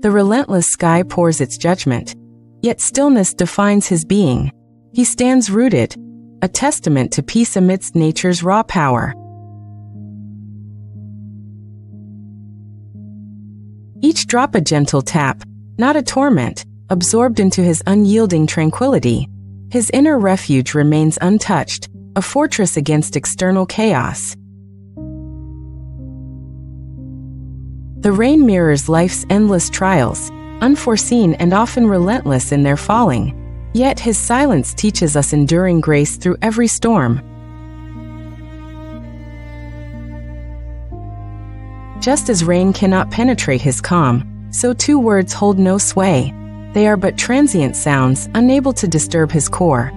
The relentless sky pours its judgment, yet stillness defines his being. He stands rooted, a testament to peace amidst nature's raw power. Each drop a gentle tap, not a torment, absorbed into his unyielding tranquility. His inner refuge remains untouched, a fortress against external chaos. The rain mirrors life's endless trials, unforeseen and often relentless in their falling. Yet his silence teaches us enduring grace through every storm. Just as rain cannot penetrate his calm, so too words hold no sway. They are but transient sounds, unable to disturb his core.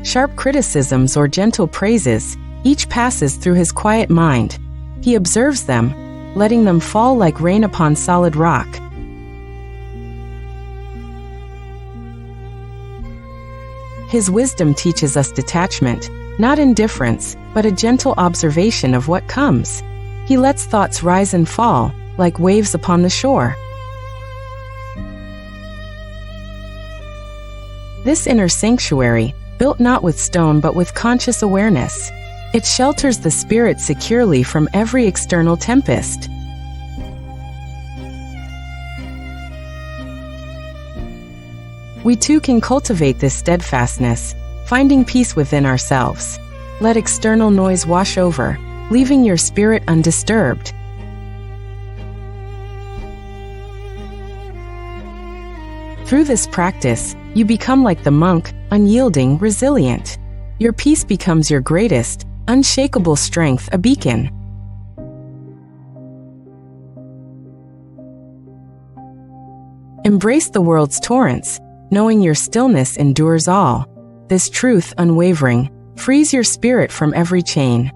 Sharp criticisms or gentle praises, each passes through his quiet mind. He observes them, letting them fall like rain upon solid rock. His wisdom teaches us detachment, not indifference, but a gentle observation of what comes. He lets thoughts rise and fall, like waves upon the shore. This inner sanctuary, built not with stone but with conscious awareness, it shelters the spirit securely from every external tempest. We too can cultivate this steadfastness, finding peace within ourselves. Let external noise wash over, leaving your spirit undisturbed. Through this practice, you become like the monk, unyielding, resilient. Your peace becomes your greatest, unshakable strength, a beacon. Embrace the world's torrents, knowing your stillness endures all. This truth, unwavering, frees your spirit from every chain.